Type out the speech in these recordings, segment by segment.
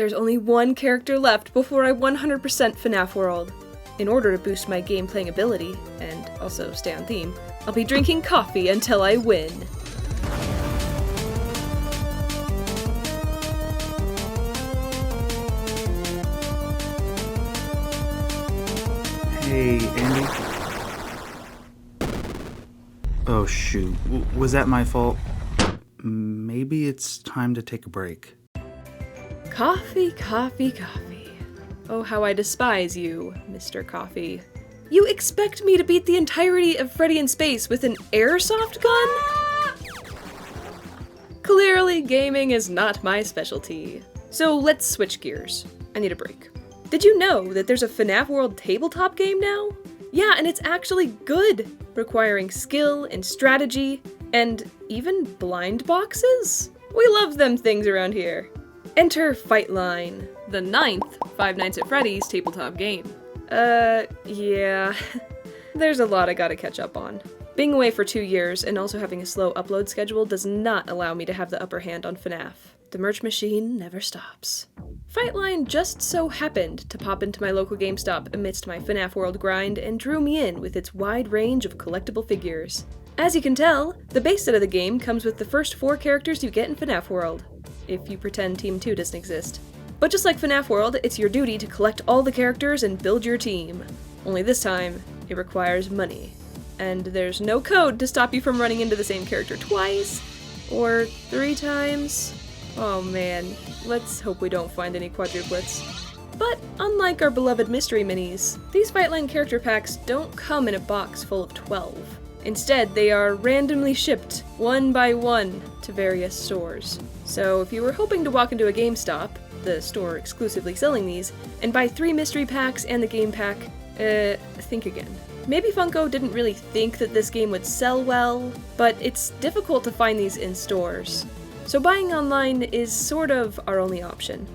There's only one character left before I 100% FNaF World. In order to boost my game playing ability, and also stay on theme, I'll be drinking coffee until I win. Hey, Andy. Oh shoot, was that my fault? Maybe it's time to take a break. Coffee, coffee, coffee. Oh, how I despise you, Mr. Coffee. You expect me to beat the entirety of Freddy in space with an airsoft gun? Clearly, gaming is not my specialty. So let's switch gears. I need a break. Did you know that there's a FNaF World tabletop game now? Yeah, and it's actually good, requiring skill and strategy, and even blind boxes? We love them things around here. Enter Fightline, the 9th Five Nights at Freddy's tabletop game. Yeah. There's a lot I gotta catch up on. Being away for 2 years and also having a slow upload schedule does not allow me to have the upper hand on FNaF. The merch machine never stops. Fightline just so happened to pop into my local GameStop amidst my FNaF World grind and drew me in with its wide range of collectible figures. As you can tell, the base set of the game comes with the first 4 characters you get in FNaF World, if you pretend Team 2 doesn't exist. But just like FNaF World, it's your duty to collect all the characters and build your team. Only this time, it requires money. And there's no code to stop you from running into the same character twice, or 3 times. Oh man, let's hope we don't find any quadruplets. But unlike our beloved mystery minis, these Fightline character packs don't come in a box full of 12. Instead, they are randomly shipped, one by one, to various stores. So if you were hoping to walk into a GameStop, the store exclusively selling these, and buy 3 mystery packs and the game pack, think again. Maybe Funko didn't really think that this game would sell well, but it's difficult to find these in stores. So buying online is sort of our only option.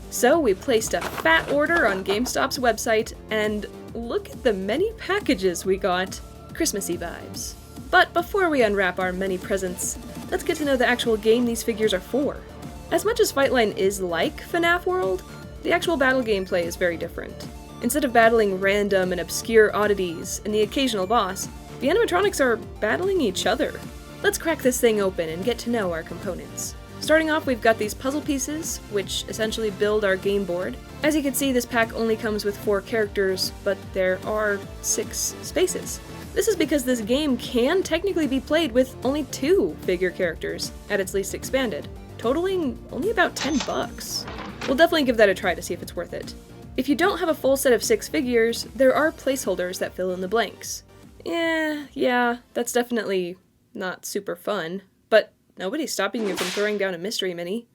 So we placed a fat order on GameStop's website, and look at the many packages we got. Christmassy vibes. But before we unwrap our many presents, let's get to know the actual game these figures are for. As much as Fightline is like FNaF World, the actual battle gameplay is very different. Instead of battling random and obscure oddities and the occasional boss, the animatronics are battling each other. Let's crack this thing open and get to know our components. Starting off, we've got these puzzle pieces, which essentially build our game board. As you can see, this pack only comes with 4 characters, but there are 6 spaces. This is because this game can technically be played with only 2 figure characters, at its least expanded, totaling only about $10. We'll definitely give that a try to see if it's worth it. If you don't have a full set of 6 figures, there are placeholders that fill in the blanks. Yeah, that's definitely not super fun, but nobody's stopping you from throwing down a mystery mini.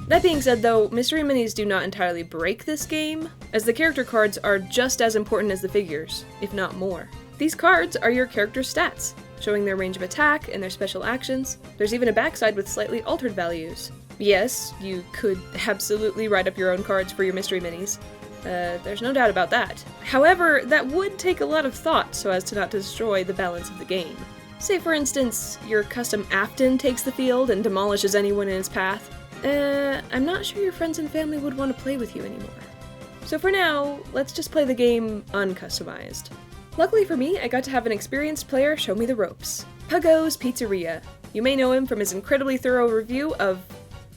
That being said though, mystery minis do not entirely break this game, as the character cards are just as important as the figures, if not more. These cards are your character's stats, showing their range of attack and their special actions. There's even a backside with slightly altered values. Yes, you could absolutely write up your own cards for your mystery minis. There's no doubt about that. However, that would take a lot of thought so as to not destroy the balance of the game. Say for instance, your custom Afton takes the field and demolishes anyone in its path. I'm not sure your friends and family would want to play with you anymore. So for now, let's just play the game uncustomized. Luckily for me, I got to have an experienced player show me the ropes. Puggo's Pizzeria. You may know him from his incredibly thorough review of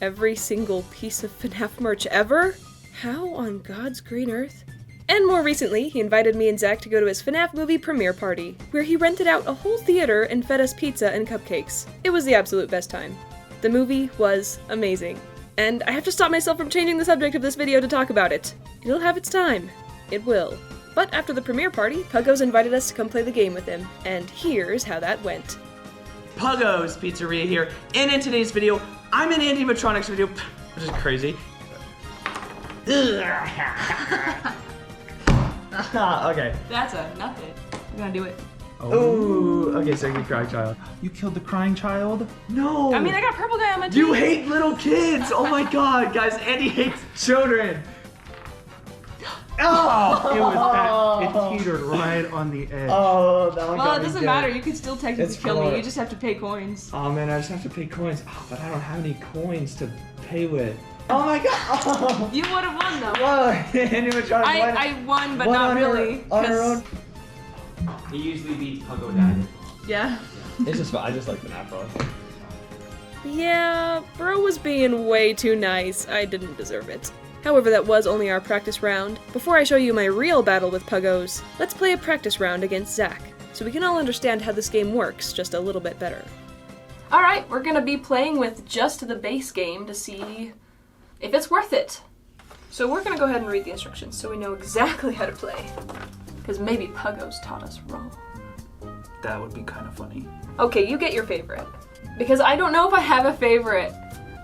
every single piece of FNaF merch ever. How on God's green earth? And more recently, he invited me and Zach to go to his FNaF movie premiere party, where he rented out a whole theater and fed us pizza and cupcakes. It was the absolute best time. The movie was amazing. And I have to stop myself from changing the subject of this video to talk about it. It'll have its time. It will. But after the premiere party, Puggo's invited us to come play the game with him, and here's how that went. Puggo's Pizzeria here, and in today's video, I'm in Andiematronic's video, which is crazy. Okay. That's a nothing. I'm gonna do it. Oh, okay, so you crying child. You killed the crying child? No! I mean, I got purple guy on my team. You hate little kids! Oh my god, guys, Andy hates children! Oh! It was it teetered right on the edge. Oh, that one Well, got it me doesn't good. matter. You can still technically It's kill me. for- You just have to pay coins. Oh man, I just have to pay coins. Oh, but I don't have any coins to pay with. Oh my god! Oh. You would have won though. Whoa! Andiematronic won. I won, but Won not on her- really. on her 'cause- own. He usually beats Funko Dad. Yeah. It's just fun. I just like FNaF bro. Yeah, bro was being way too nice. I didn't deserve it. However, that was only our practice round. Before I show you my real battle with Puggos, let's play a practice round against Zach, so we can all understand how this game works just a little bit better. Alright, we're gonna be playing with just the base game to see if it's worth it. So we're gonna go ahead and read the instructions so we know exactly how to play. Because maybe Puggos taught us wrong. That would be kind of funny. Okay, you get your favorite. Because I don't know if I have a favorite.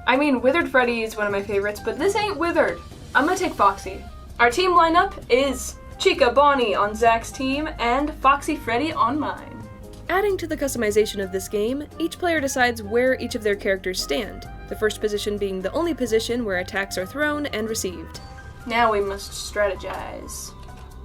I mean, Withered Freddy is one of my favorites, but this ain't Withered. I'm gonna take Foxy. Our team lineup is Chica Bonnie on Zach's team and Foxy Freddy on mine. Adding to the customization of this game, each player decides where each of their characters stand, the first position being the only position where attacks are thrown and received. Now we must strategize.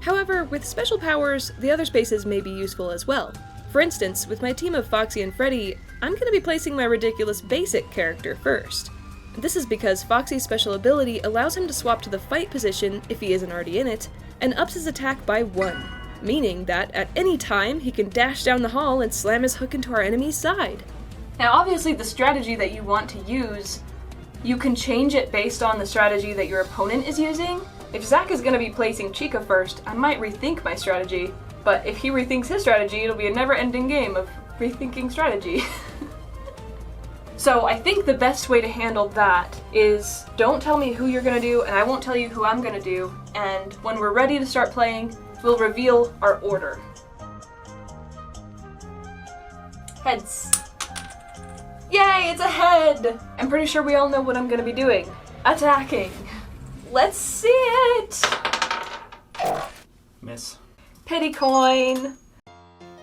However, with special powers, the other spaces may be useful as well. For instance, with my team of Foxy and Freddy, I'm going to be placing my ridiculous basic character first. This is because Foxy's special ability allows him to swap to the fight position if he isn't already in it, and ups his attack by 1, meaning that at any time he can dash down the hall and slam his hook into our enemy's side. Now obviously the strategy that you want to use, you can change it based on the strategy that your opponent is using. If Zach is going to be placing Chica first, I might rethink my strategy, but if he rethinks his strategy, it'll be a never-ending game of rethinking strategy. So I think the best way to handle that is don't tell me who you're gonna do and I won't tell you who I'm gonna do, and when we're ready to start playing, we'll reveal our order. Heads. Yay, it's a head! I'm pretty sure we all know what I'm gonna be doing. Attacking. Let's see it! Miss. Pity coin.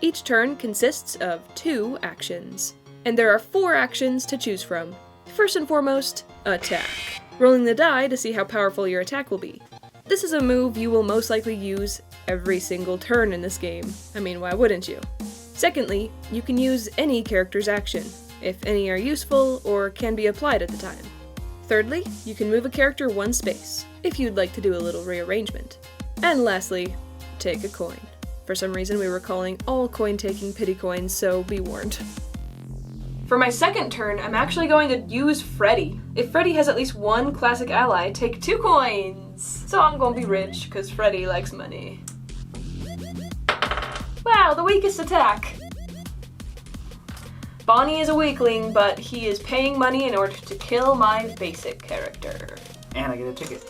Each turn consists of 2 actions, and there are 4 actions to choose from. First and foremost, attack. Rolling the die to see how powerful your attack will be. This is a move you will most likely use every single turn in this game. I mean, why wouldn't you? Secondly, you can use any character's action, if any are useful or can be applied at the time. Thirdly, you can move a character 1 space, if you'd like to do a little rearrangement. And lastly, take a coin. For some reason we were calling all coin-taking pity coins, so be warned. For my second turn, I'm actually going to use Freddy. If Freddy has at least 1 classic ally, take 2 coins! So I'm gonna be rich, because Freddy likes money. Wow, the weakest attack! Bonnie is a weakling, but he is paying money in order to kill my basic character. And I get a ticket.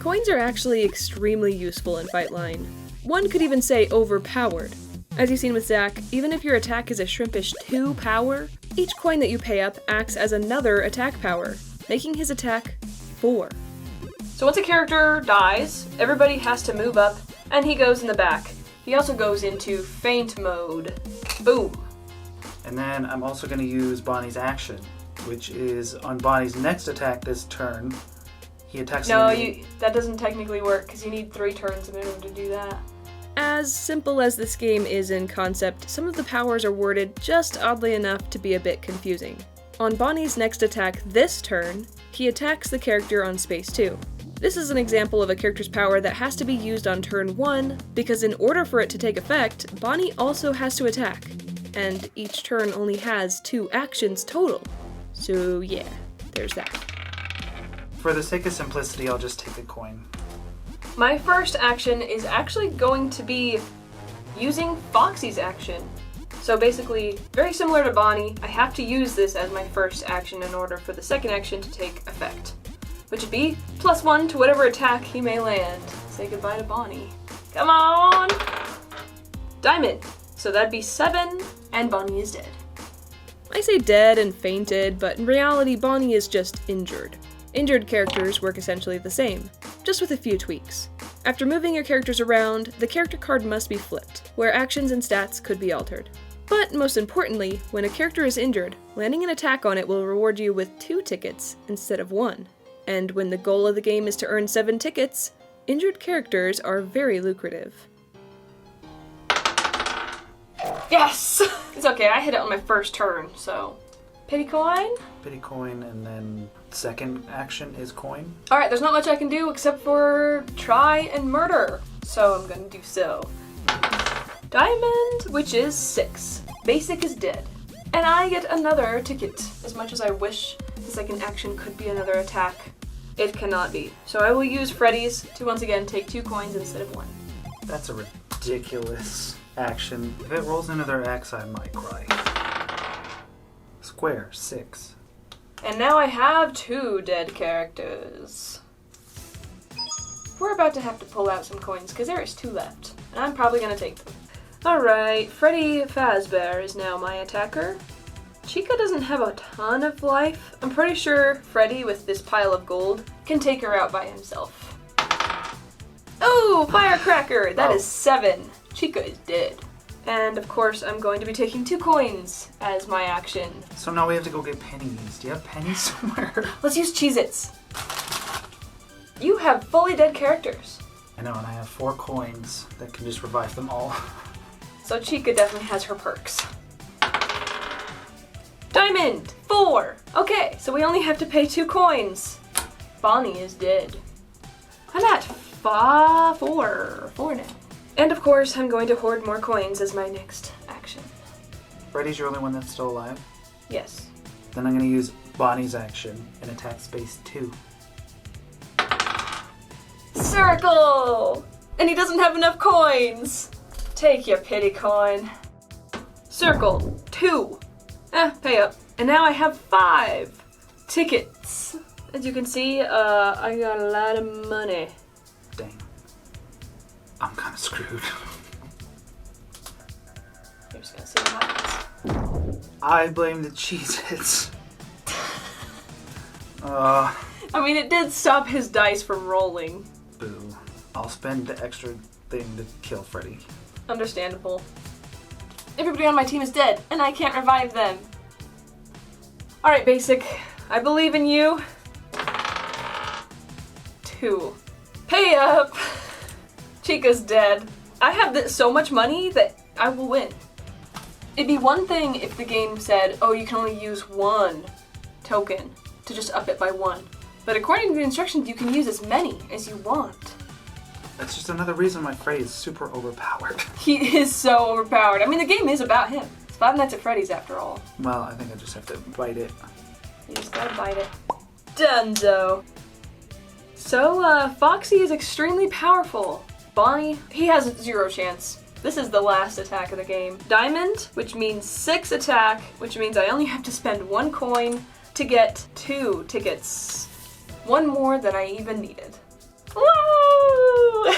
Coins are actually extremely useful in Fightline. One could even say overpowered. As you've seen with Zach, even if your attack is a shrimpish 2 power, each coin that you pay up acts as another attack power, making his attack 4. So once a character dies, everybody has to move up, and he goes in the back. He also goes into feint mode. Boom. And then I'm also going to use Bonnie's action, which is on Bonnie's next attack this turn. He attacks No, an enemy. that doesn't technically work, because you need 3 turns in order to do that. As simple as this game is in concept, some of the powers are worded just oddly enough to be a bit confusing. On Bonnie's next attack this turn, he attacks the character on space 2. This is an example of a character's power that has to be used on turn 1, because in order for it to take effect, Bonnie also has to attack, and each turn only has 2 actions total. So yeah, there's that. For the sake of simplicity, I'll just take a coin. My first action is actually going to be using Foxy's action. So basically, very similar to Bonnie, I have to use this as my first action in order for the second action to take effect, which would be +1 to whatever attack he may land. Say goodbye to Bonnie. Come on! Diamond. So that'd be 7, and Bonnie is dead. I say dead and fainted, but in reality, Bonnie is just injured. Injured characters work essentially the same, just with a few tweaks. After moving your characters around, the character card must be flipped, where actions and stats could be altered. But most importantly, when a character is injured, landing an attack on it will reward you with 2 tickets instead of 1. And when the goal of the game is to earn 7 tickets, Injured characters are very lucrative. Yes! It's okay, I hit it on my first turn, so... Pity coin? Pity coin, and then second action is coin. Alright, there's not much I can do except for try and murder. So I'm gonna do so. Diamond, which is 6. Basic is dead. And I get another ticket. As much as I wish the second action could be another attack, it cannot be. So I will use Freddy's to once again take 2 coins instead of 1. That's a ridiculous action. If it rolls another X, I might cry. Square, 6. And now I have 2 dead characters. We're about to have to pull out some coins because there is 2 left. And I'm probably gonna take them. Alright, Freddy Fazbear is now my attacker. Chica doesn't have a ton of life. I'm pretty sure Freddy, with this pile of gold, can take her out by himself. Oh, firecracker! That is 7. Chica is dead. And of course, I'm going to be taking 2 coins as my action. So now we have to go get pennies. Do you have pennies somewhere? Let's use Cheez-Its. You have fully dead characters. I know, and I have 4 coins that can just revive them all. So Chica definitely has her perks. Diamond! 4! Okay, so we only have to pay 2 coins. Bonnie is dead. I'm at 4 now. And of course, I'm going to hoard more coins as my next action. Freddy's your only one that's still alive. Yes. Then I'm going to use Bonnie's action and attack space 2. Circle! And he doesn't have enough coins. Take your pity coin. Circle. 2. Pay up. And now I have 5 tickets. As you can see, I got a lot of money. Dang. I'm kind of screwed. You're just gonna see what happens. I blame the Cheez-Its. I mean, it did stop his dice from rolling. Boo. I'll spend the extra thing to kill Freddy. Understandable. Everybody on my team is dead, and I can't revive them. Alright, Basic. I believe in you. 2. Pay up! Chica's dead. I have so much money that I will win. It'd be one thing if the game said, oh, you can only use 1 token to just up it by 1. But according to the instructions, you can use as many as you want. That's just another reason why Freddy is super overpowered. He is so overpowered. I mean, the game is about him. It's Five Nights at Freddy's after all. Well, I think I just have to bite it. You just gotta bite it. Dunzo. So, Foxy is extremely powerful. Bonnie, he has 0 chance. This is the last attack of the game. Diamond, which means 6 attack, which means I only have to spend 1 coin to get 2 tickets. 1 more than I even needed. Woo!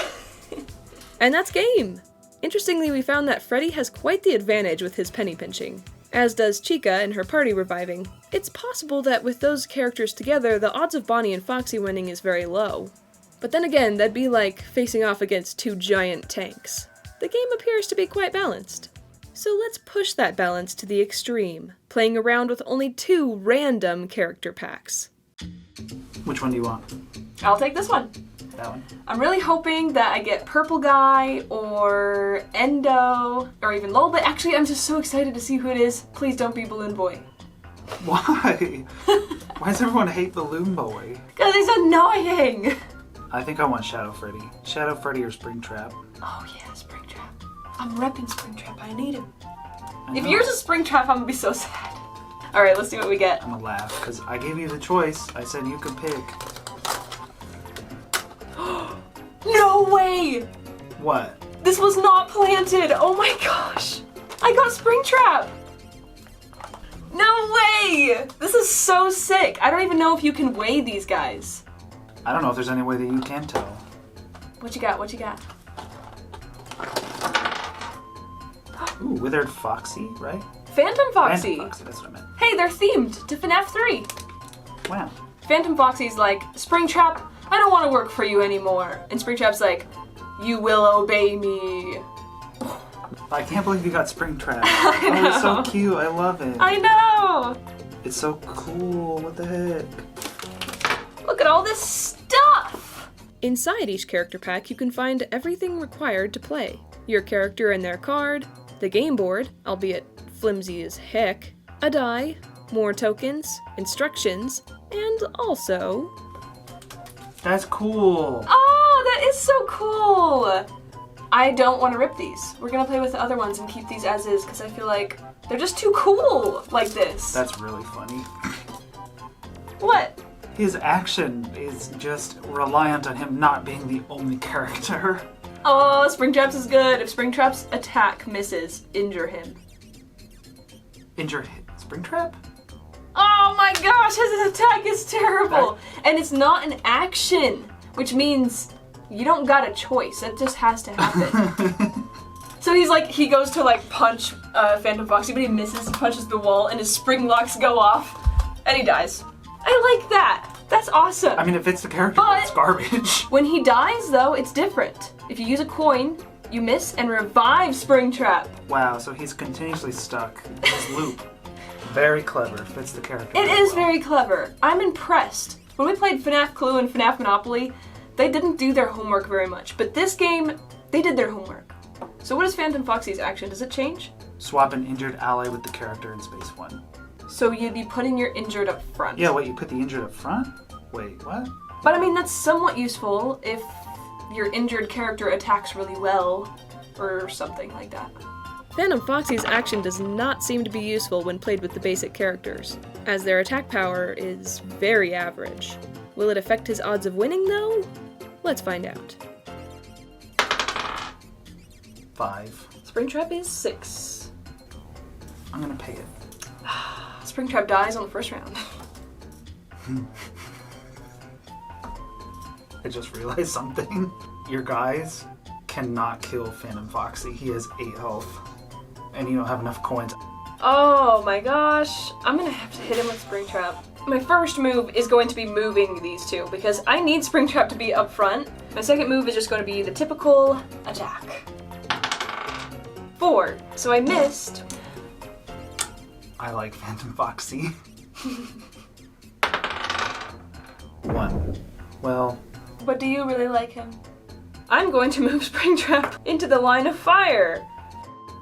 And that's game! Interestingly, we found that Freddy has quite the advantage with his penny pinching, as does Chica and her party reviving. It's possible that with those characters together, the odds of Bonnie and Foxy winning is very low. But then again, that'd be like facing off against 2 giant tanks. The game appears to be quite balanced. So let's push that balance to the extreme, playing around with only 2 random character packs. Which one do you want? I'll take this one. That one? I'm really hoping that I get Purple Guy, or Endo, or even Lolbit. Actually, I'm just so excited to see who it is. Please don't be Balloon Boy. Why? Why does everyone hate Balloon Boy? Because he's annoying! I think I want Shadow Freddy. Shadow Freddy or Springtrap. Oh yeah, Springtrap. I'm repping Springtrap. I need him. I If know. yours is Springtrap, I'm gonna be so sad. Alright, let's see what we get. I'm gonna laugh, because I gave you the choice. I said you could pick. No way! What? This was not planted! Oh my gosh! I got Springtrap! No way! This is so sick! I don't even know if you can weigh these guys. I don't know if there's any way that you can tell. What you got? What you got? Ooh, Withered Foxy, right? Phantom Foxy! Phantom Foxy, that's what I meant. Hey, they're themed to FNaF 3! Wow. Phantom Foxy's like, Springtrap, I don't want to work for you anymore. And Springtrap's like, you will obey me. I can't believe you got Springtrap. Oh, it's so cute. I love it. I know! It's so cool. What the heck? Look at all this stuff! Inside each character pack, you can find everything required to play. Your character and their card, the game board, albeit flimsy as heck, a die, more tokens, instructions, and also... That's cool. Oh, that is so cool! I don't want to rip these. We're gonna play with the other ones and keep these as is, because I feel like they're just too cool like this. That's really funny. What? His action is just reliant on him not being the only character. Oh, Springtraps is good. If Springtrap's attack misses, injure him. Injure Springtrap? Oh my gosh, his attack is terrible! And it's not an action, which means you don't got a choice. It just has to happen. So he goes to punch Phantom Foxy, but he misses, he punches the wall, and his spring locks go off, and he dies. I like that. That's awesome. I mean, it fits the character, but it's garbage. When he dies, though, it's different. If you use a coin, you miss and revive Springtrap. Wow, so he's continuously stuck in this loop. Very clever. Fits the character. It is very clever. I'm impressed. When we played FNaF Clue and FNaF Monopoly, they didn't do their homework very much. But this game, they did their homework. So what is Phantom Foxy's action? Does it change? Swap an injured ally with the character in space 1. So you'd be putting your injured up front. Yeah, wait, you put the injured up front? Wait, what? But I mean, that's somewhat useful if your injured character attacks really well, or something like that. Phantom Foxy's action does not seem to be useful when played with the basic characters, as their attack power is very average. Will it affect his odds of winning, though? Let's find out. 5. Springtrap is 6. I'm gonna pay it. Springtrap dies on the first round. I just realized something. Your guys cannot kill Phantom Foxy. He has 8 health. And you don't have enough coins. Oh my gosh. I'm gonna have to hit him with Springtrap. My first move is going to be moving these two, because I need Springtrap to be up front. My second move is just going to be the typical attack. 4. So I missed. I like Phantom Foxy. 1. Well... But do you really like him? I'm going to move Springtrap into the line of fire!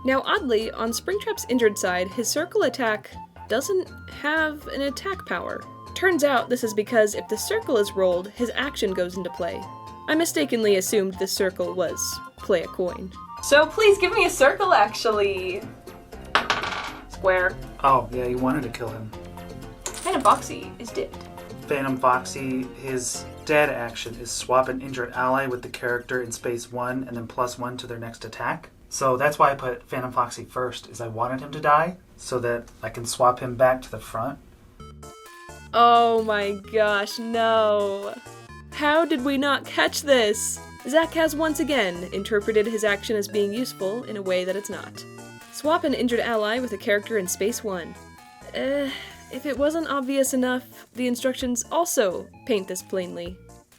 Now oddly, on Springtrap's injured side, his circle attack doesn't have an attack power. Turns out this is because if the circle is rolled, his action goes into play. I mistakenly assumed this circle was play a coin. So please give me a circle, actually! Square. Oh, yeah, you wanted to kill him. Phantom Foxy is dead. Phantom Foxy, his dead action is swap an injured ally with the character in space 1 and then +1 to their next attack. So that's why I put Phantom Foxy first, is I wanted him to die so that I can swap him back to the front. Oh my gosh, no. How did we not catch this? Zach has once again interpreted his action as being useful in a way that it's not. Swap an injured ally with a character in space 1. If it wasn't obvious enough, the instructions also paint this plainly.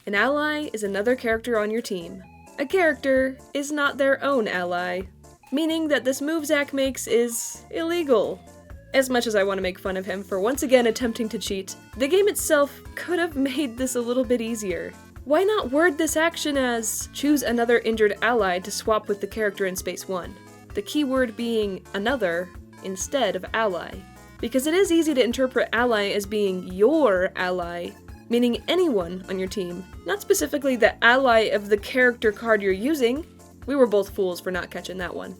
An ally is another character on your team. A character is not their own ally, meaning that this move Zach makes is illegal. As much as I want to make fun of him for once again attempting to cheat, the game itself could have made this a little bit easier. Why not word this action as choose another injured ally to swap with the character in space 1? The keyword being another instead of ally. Because it is easy to interpret ally as being your ally, meaning anyone on your team, not specifically the ally of the character card you're using. We were both fools for not catching that one.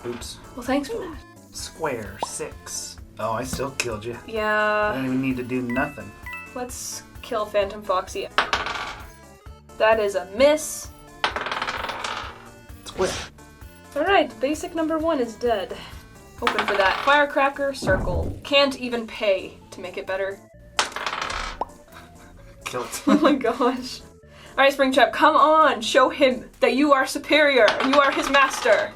Oops. Well, thanks for that. Square 6. Oh, I still killed you. I Yeah, don't even need to do nothing. let's kill Phantom Foxy. That is a miss. Square. Alright, basic number 1 is dead. Hoping for that. Firecracker, circle. Can't even pay to make it better. Killed. Oh my gosh. Alright, Springtrap, come on! Show him that you are superior and you are his master!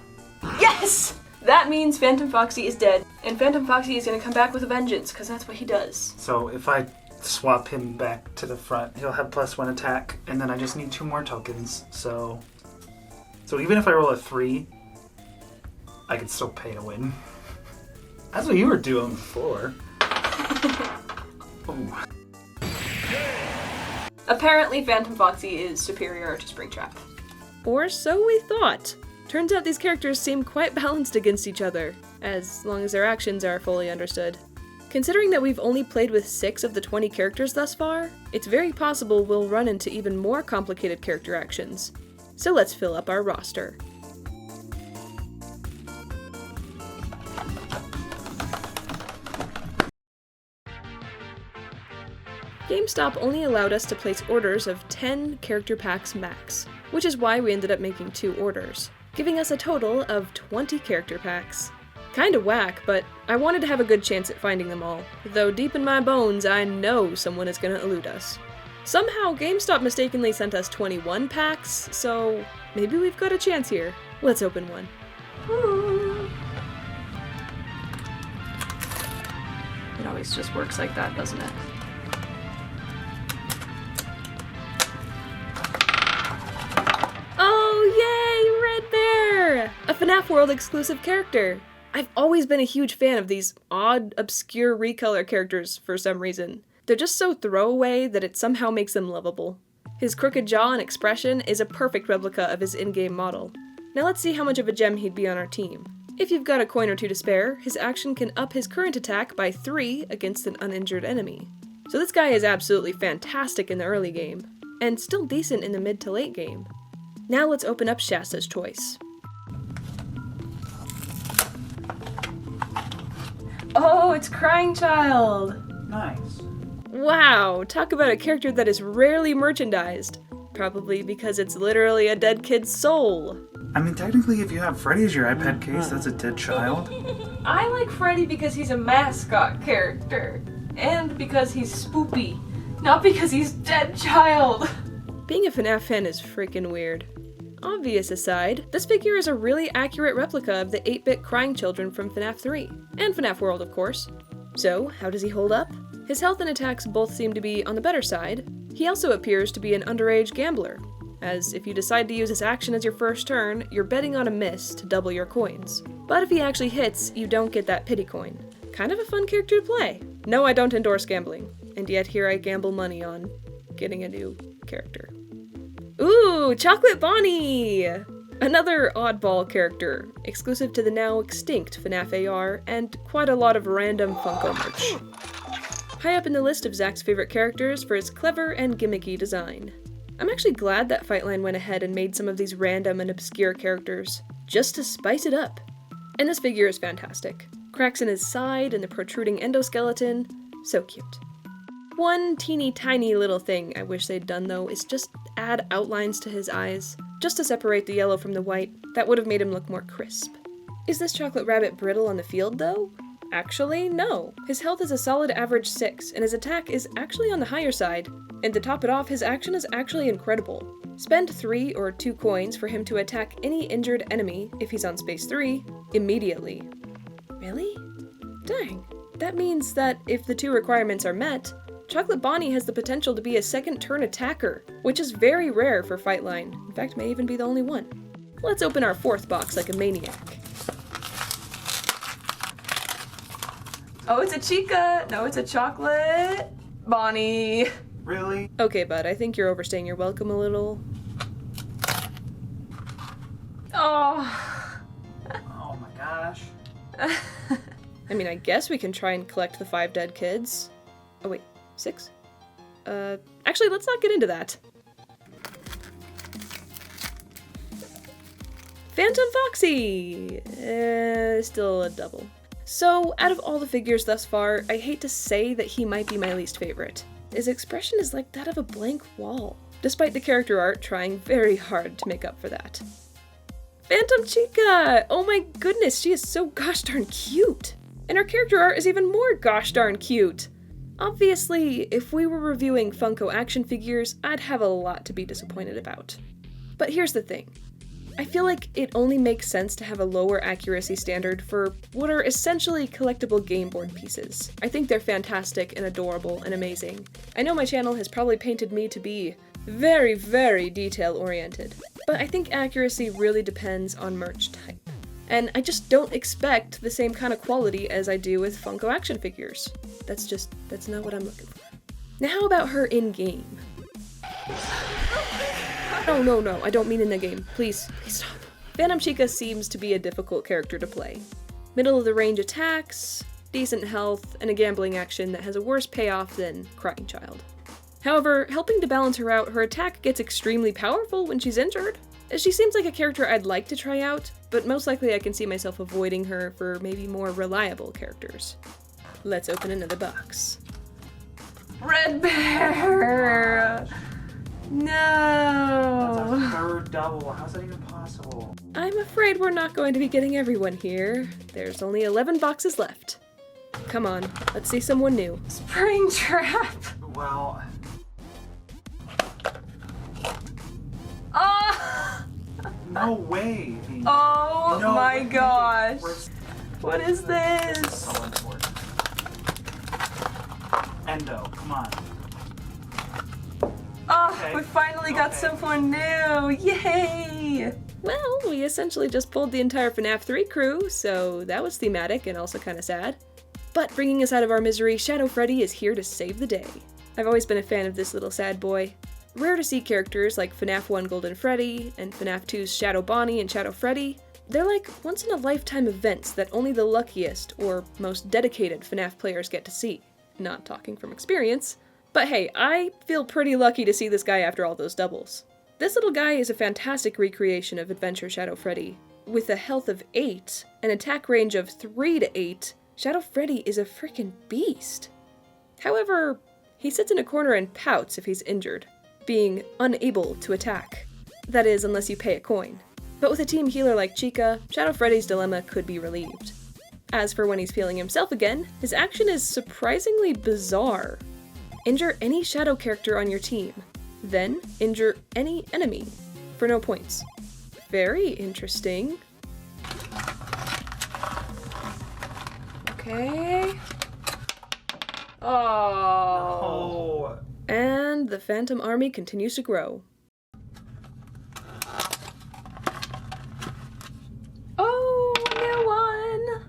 Yes! That means Phantom Foxy is dead. And Phantom Foxy is gonna come back with a vengeance, because that's what he does. So if I swap him back to the front, he'll have +1 attack, and then I just need 2 more tokens, so even if I roll a 3, I could still pay to win. That's what you were doing before. Ooh. Apparently Phantom Foxy is superior to Springtrap. Or so we thought. Turns out these characters seem quite balanced against each other, as long as their actions are fully understood. Considering that we've only played with 6 of the 20 characters thus far, it's very possible we'll run into even more complicated character actions. So let's fill up our roster. GameStop only allowed us to place orders of 10 character packs max, which is why we ended up making 2 orders, giving us a total of 20 character packs. Kinda whack, but I wanted to have a good chance at finding them all, though deep in my bones I know someone is gonna elude us. Somehow GameStop mistakenly sent us 21 packs, so maybe we've got a chance here. Let's open one. It always just works like that, doesn't it? Oh, yay! Red Bear! A FNaF World exclusive character! I've always been a huge fan of these odd, obscure recolor characters for some reason. They're just so throwaway that it somehow makes them lovable. His crooked jaw and expression is a perfect replica of his in-game model. Now let's see how much of a gem he'd be on our team. If you've got a coin or 2 to spare, his action can up his current attack by 3 against an uninjured enemy. So this guy is absolutely fantastic in the early game, and still decent in the mid to late game. Now let's open up Shasta's choice. Oh, it's Crying Child! Nice. Wow, talk about a character that is rarely merchandised. Probably because it's literally a dead kid's soul. I mean, technically, if you have Freddy as your iPad case, that's a dead child. I like Freddy because he's a mascot character. And because he's spoopy. Not because he's dead child. Being a FNaF fan is freaking weird. Obvious aside, this figure is a really accurate replica of the 8-bit crying children from FNaF 3, and FNaF World of course. So, how does he hold up? His health and attacks both seem to be on the better side. He also appears to be an underage gambler, as if you decide to use his action as your first turn, you're betting on a miss to double your coins. But if he actually hits, you don't get that pity coin. Kind of a fun character to play. No, I don't endorse gambling, and yet here I gamble money on getting a new character. Ooh, Chocolate Bonnie! Another oddball character, exclusive to the now extinct FNaF AR, and quite a lot of random Funko merch. High up in the list of Zach's favorite characters for his clever and gimmicky design. I'm actually glad that Fightline went ahead and made some of these random and obscure characters, just to spice it up. And this figure is fantastic. Cracks in his side and the protruding endoskeleton, so cute. One teeny tiny little thing I wish they'd done though is just add outlines to his eyes, just to separate the yellow from the white. That would have made him look more crisp. Is this chocolate rabbit brittle on the field though? Actually, no. His health is a solid average 6, and his attack is actually on the higher side. And to top it off, his action is actually incredible. Spend 3 or 2 coins for him to attack any injured enemy, if he's on space 3, immediately. Really? Dang. That means that if the 2 requirements are met, Chocolate Bonnie has the potential to be a second turn attacker, which is very rare for Fightline. In fact, may even be the only one. Let's open our 4th box like a maniac. Oh, it's a Chica! No, it's a Chocolate Bonnie. Really? Okay, bud, I think you're overstaying your welcome a little. Oh. Oh my gosh. I mean, I guess we can try and collect the 5 dead kids. Oh wait, 6? Actually, let's not get into that. Phantom Foxy! Still a double. So, out of all the figures thus far, I hate to say that he might be my least favorite. His expression is like that of a blank wall, despite the character art trying very hard to make up for that. Phantom Chica! Oh my goodness, she is so gosh darn cute! And her character art is even more gosh darn cute! Obviously, if we were reviewing Funko action figures, I'd have a lot to be disappointed about. But here's the thing. I feel like it only makes sense to have a lower accuracy standard for what are essentially collectible game board pieces. I think they're fantastic and adorable and amazing. I know my channel has probably painted me to be very, very detail-oriented, but I think accuracy really depends on merch type. And I just don't expect the same kind of quality as I do with Funko action figures. That's not what I'm looking for. Now how about her in-game? No, I don't mean in the game. Please stop. Phantom Chica seems to be a difficult character to play. Middle of the range attacks, decent health, and a gambling action that has a worse payoff than Crying Child. However, helping to balance her out, her attack gets extremely powerful when she's injured. She seems like a character I'd like to try out, but most likely I can see myself avoiding her for maybe more reliable characters. Let's open another box. Red Bear! That's No! a third double. How's that even possible? I'm afraid we're not going to be getting everyone here. There's only 11 boxes left. Come on, let's see someone new. Spring Trap! Well, Oh! no way. Oh No my way. gosh! We're What is this? so important. Endo, come on. Oh, Okay. we finally got Okay. someone new! Yay! Well, we essentially just pulled the entire FNaF 3 crew, so that was thematic and also kinda sad. But bringing us out of our misery, Shadow Freddy is here to save the day. I've always been a fan of this little sad boy. Rare to see characters like FNaF 1 Golden Freddy and FNaF 2's Shadow Bonnie and Shadow Freddy. They're like once-in-a-lifetime events that only the luckiest or most dedicated FNaF players get to see. Not talking from experience. But hey, I feel pretty lucky to see this guy after all those doubles. This little guy is a fantastic recreation of Adventure Shadow Freddy. With a health of 8, an attack range of 3 to 8, Shadow Freddy is a freaking beast. However, he sits in a corner and pouts if he's injured, being unable to attack. That is, unless you pay a coin. But with a team healer like Chica, Shadow Freddy's dilemma could be relieved. As for when he's feeling himself again, his action is surprisingly bizarre. Injure any shadow character on your team, then injure any enemy, for no points. Very interesting. Okay. Oh. Oh. And the Phantom Army continues to grow. Oh, new one!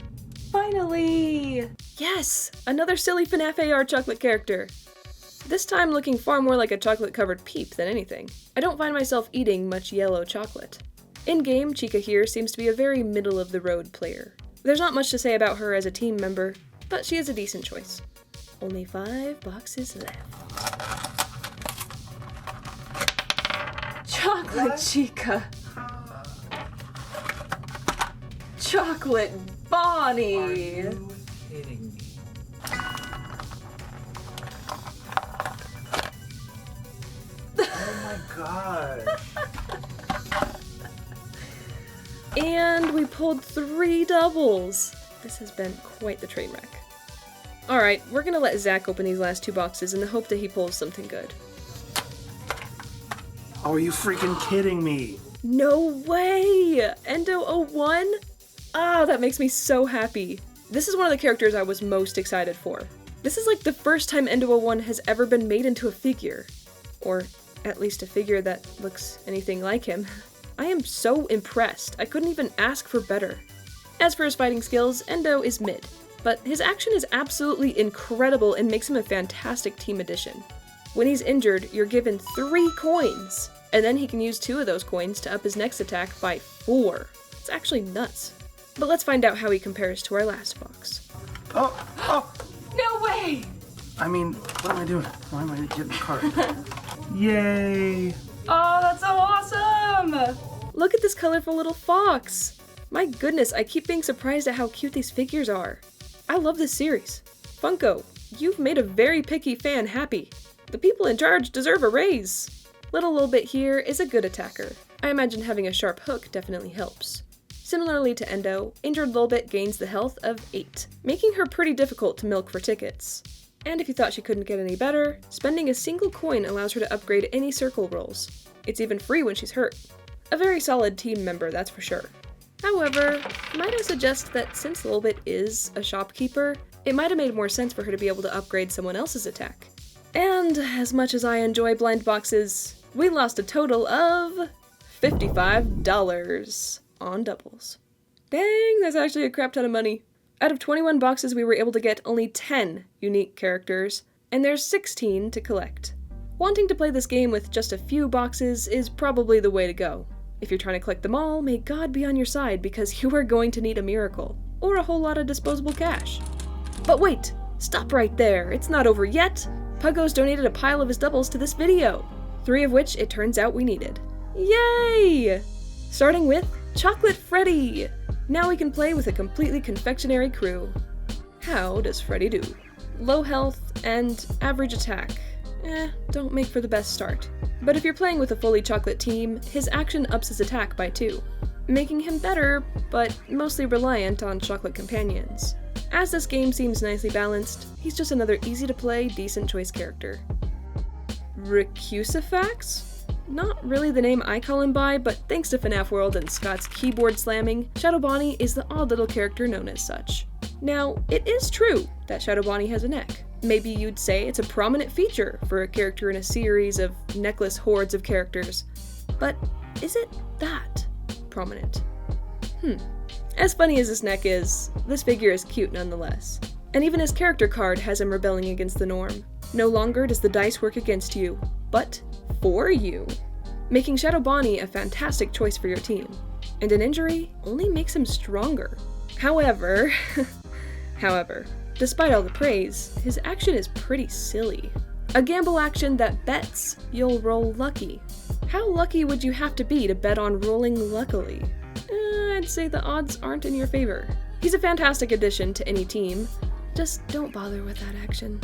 Finally! Yes! Another silly FNaF AR chocolate character. This time looking far more like a chocolate-covered peep than anything. I don't find myself eating much yellow chocolate. In-game, Chica here seems to be a very middle-of-the-road player. There's not much to say about her as a team member, but she is a decent choice. Only 5 boxes left. Chocolate Chica! Chocolate Bonnie! Are you kidding me? Oh my god. And we pulled 3 doubles! This has been quite the train wreck. Alright, we're gonna let Zach open these last 2 boxes in the hope that he pulls something good. Oh, are you freaking kidding me? No way! Endo 01? Ah, that makes me so happy. This is one of the characters I was most excited for. This is like the first time Endo 01 has ever been made into a figure. Or at least a figure that looks anything like him. I am so impressed. I couldn't even ask for better. As for his fighting skills, Endo is mid, but his action is absolutely incredible and makes him a fantastic team addition. When he's injured, you're given 3 coins, and then he can use 2 of those coins to up his next attack by 4. It's actually nuts. But let's find out how he compares to our last box. Oh! No way! I mean, what am I doing? Why am I getting the card? Yay! Oh, that's so awesome! Look at this colorful little fox! My goodness, I keep being surprised at how cute these figures are. I love this series. Funko, you've made a very picky fan happy. The people in charge deserve a raise. Little bit here is a good attacker. I imagine having a sharp hook definitely helps. Similarly to Endo, injured Lilbit gains the health of 8, making her pretty difficult to milk for tickets. And if you thought she couldn't get any better, spending a single coin allows her to upgrade any circle rolls. It's even free when she's hurt. A very solid team member, that's for sure. However, might I suggest that since Lilbit is a shopkeeper, it might have made more sense for her to be able to upgrade someone else's attack. And as much as I enjoy blind boxes, we lost a total of $55 on doubles. Dang, that's actually a crap ton of money. Out of 21 boxes, we were able to get only 10 unique characters, and there's 16 to collect. Wanting to play this game with just a few boxes is probably the way to go. If you're trying to collect them all, may God be on your side because you are going to need a miracle, or a whole lot of disposable cash. But wait! Stop right there, it's not over yet! Puggos donated a pile of his doubles to this video, 3 of which it turns out we needed. Yay! Starting with Chocolate Freddy! Now we can play with a completely confectionery crew. How does Freddy do? Low health and average attack. Don't make for the best start. But if you're playing with a fully chocolate team, his action ups his attack by 2, making him better, but mostly reliant on chocolate companions. As this game seems nicely balanced, he's just another easy-to-play, decent choice character. Recusifax? Not really the name I call him by, but thanks to FNaF World and Scott's keyboard slamming, Shadow Bonnie is the odd little character known as such. Now, it is true that Shadow Bonnie has a neck. Maybe you'd say it's a prominent feature for a character in a series of necklace hordes of characters. But is it that prominent? As funny as this neck is, this figure is cute nonetheless. And even his character card has him rebelling against the norm. No longer does the dice work against you, but for you, making Shadow Bonnie a fantastic choice for your team. And an injury only makes him stronger. However, despite all the praise, his action is pretty silly. A gamble action that bets you'll roll lucky. How lucky would you have to be to bet on rolling luckily? I'd say the odds aren't in your favor. He's a fantastic addition to any team, just don't bother with that action.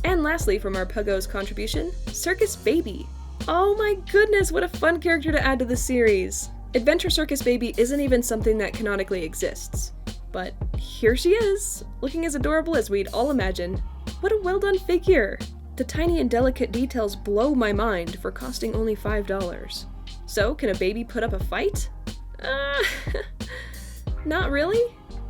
And lastly, from our Puggos contribution, Circus Baby. Oh my goodness, what a fun character to add to the series! Adventure Circus Baby isn't even something that canonically exists. But here she is, looking as adorable as we'd all imagine. What a well done figure! The tiny and delicate details blow my mind for costing only $5. So, can a baby put up a fight? Not really.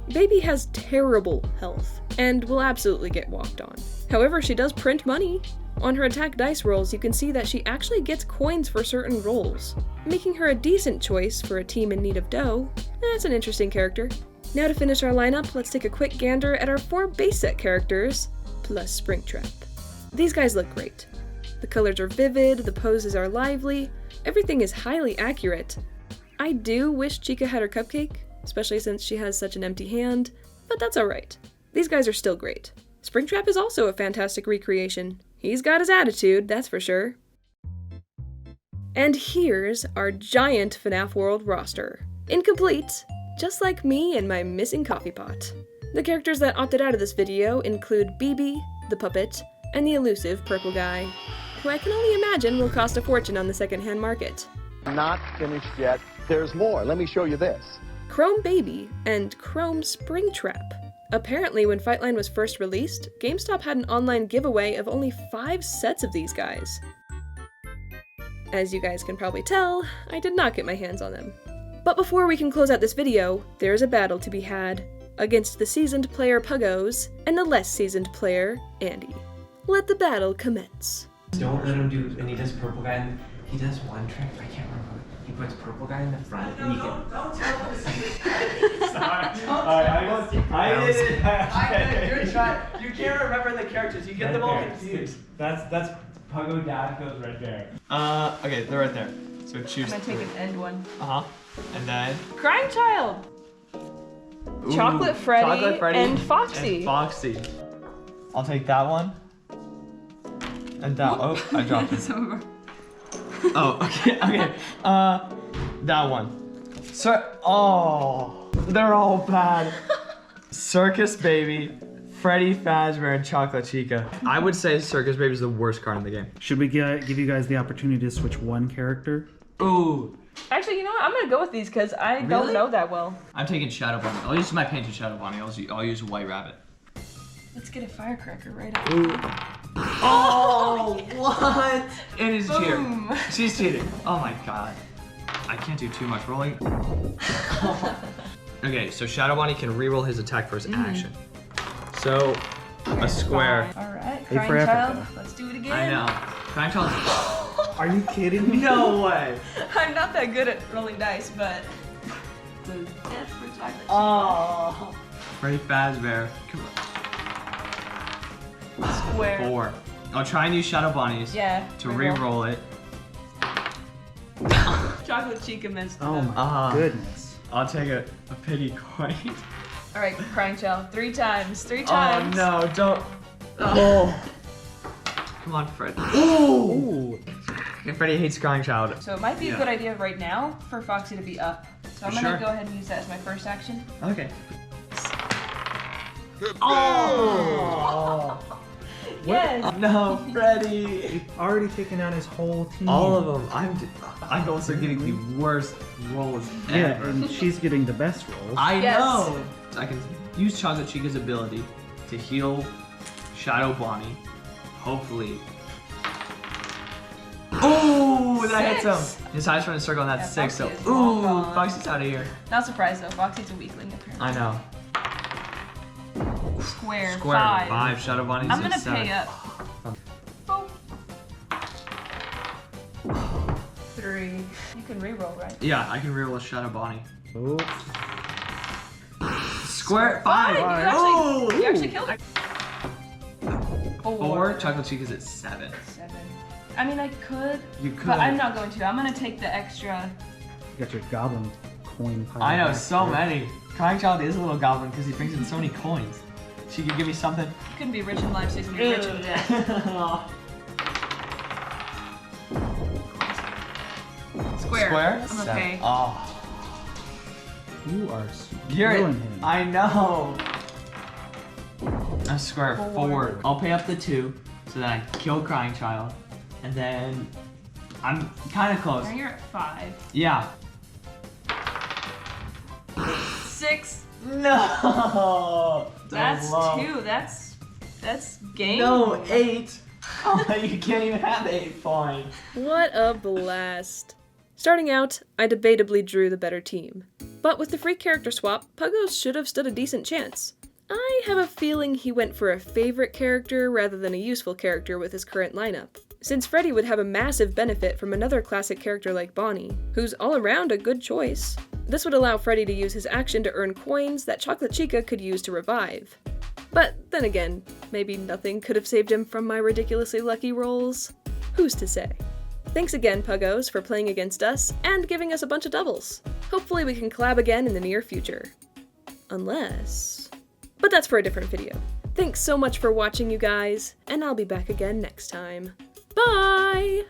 Baby has terrible health, and will absolutely get walked on. However, she does print money. On her attack dice rolls, you can see that she actually gets coins for certain rolls, making her a decent choice for a team in need of dough. That's an interesting character. Now to finish our lineup, let's take a quick gander at our 4 base set characters, plus Springtrap. These guys look great. The colors are vivid, the poses are lively, everything is highly accurate. I do wish Chica had her cupcake, especially since she has such an empty hand, but that's alright. These guys are still great. Springtrap is also a fantastic recreation. He's got his attitude, that's for sure. And here's our giant FNaF World roster. Incomplete, just like me and my missing coffee pot. The characters that opted out of this video include BB, the puppet, and the elusive purple guy, who I can only imagine will cost a fortune on the secondhand market. Not finished yet. There's more. Let me show you this. Chrome Baby and Chrome Springtrap. Apparently, when Fightline was first released, GameStop had an online giveaway of only 5 sets of these guys. As you guys can probably tell, I did not get my hands on them. But before we can close out this video, there is a battle to be had against the seasoned player Puggos and the less seasoned player Andy. Let the battle commence. Don't let him do, and he does purple guy, and he does one trick, I can't remember. He puts purple guy in the front, and you can... Don't tell him. Sorry. I did it. You're trying. You can't remember the characters. You get them all confused. That's Puggo Dad goes right there. Okay, they're right there. So choose. I'm gonna take an end one. And then Crying Child, ooh, Chocolate Freddy, and Foxy. And Foxy. I'll take that one. And that. Oh, I dropped it. Oh, okay, okay. That one. Oh, they're all bad. Circus Baby, Freddy Fazbear, and Chocolate Chica. I would say Circus Baby is the worst card in the game. Should we give you guys the opportunity to switch one character? Ooh. Actually, you know what? I'm gonna go with these because I don't know that well. I'm taking Shadow Bonnie. I'll use my painted Shadow Bonnie. I'll use White Rabbit. Let's get a firecracker right up. Oh, what? And he's a cheater. She's cheating. Oh my god. I can't do too much rolling. Okay, so Shadow Bonnie can reroll his attack for his action. So, a square. Alright, Hey, Crying Child, let's do it again. I know. Crying Child. Are you kidding me? No way. I'm not that good at rolling dice, but... F for chocolate. Oh. Freddy Fazbear. Come on. Square. 4. I'll try and use Shadow Bonnies. Yeah. To re-roll it. Chocolate Chica missed. Oh my Uh-huh. goodness. I'll take a pity coin. All right, Crying Child. 3 times. 3 times. Oh no, don't. Oh. Come on, Fred. Ooh. Freddy hates Crying Child. So it might be a good idea right now for Foxy to be up. So I'm Sure. gonna go ahead and use that as my first action. Okay. Oh. Yes. No, Freddy. Already taken out his whole team. All of them. I'm also getting the worst rolls Yeah, ever. and she's getting the best rolls. I Yes. know. I can use Chocolate Chica's ability to heal Shadow Bonnie. Hopefully. Oh, that hits him. 6. His highest run is circle, and that's Yeah, 6. So, Foxy is long ooh, gone. Foxy's out of here. Not surprised though. Foxy's a weakling apparently. I know. Square. Square 5. 5. Shadow Bonnie's I'm at gonna 7. pay up. Oh. 3. You can re-roll, right? Yeah, I can reroll a Shadow Bonnie. Oh. Square 5. Five. Oh, You actually killed her. 4. Chocolate Chica's at 7. 7. I mean, I could. You could. But I'm not going to. I'm gonna take the extra. You got your goblin coin pile. I know, back so there. many. Crying Child is a little goblin because he brings in so many coins. She could give me something. You can be rich in life, so you can be rich in death. Square. Square? I'm 7. okay. Oh. You are You're killing him. I know. A square 4. I'll pay up the 2 so that I kill Crying Child. And then I'm kind of close. Now you're at 5. Yeah. 6. No. That's low. 2. That's game. No, 8. Oh, you can't even have 8 points. What a blast. Starting out, I debatably drew the better team. But with the free character swap, Puggos should have stood a decent chance. I have a feeling he went for a favorite character rather than a useful character with his current lineup, since Freddy would have a massive benefit from another classic character like Bonnie, who's all around a good choice. This would allow Freddy to use his action to earn coins that Chocolate Chica could use to revive. But then again, maybe nothing could have saved him from my ridiculously lucky rolls. Who's to say? Thanks again, Puggos, for playing against us and giving us a bunch of doubles. Hopefully we can collab again in the near future. Unless... But that's for a different video. Thanks so much for watching, you guys, and I'll be back again next time. Bye!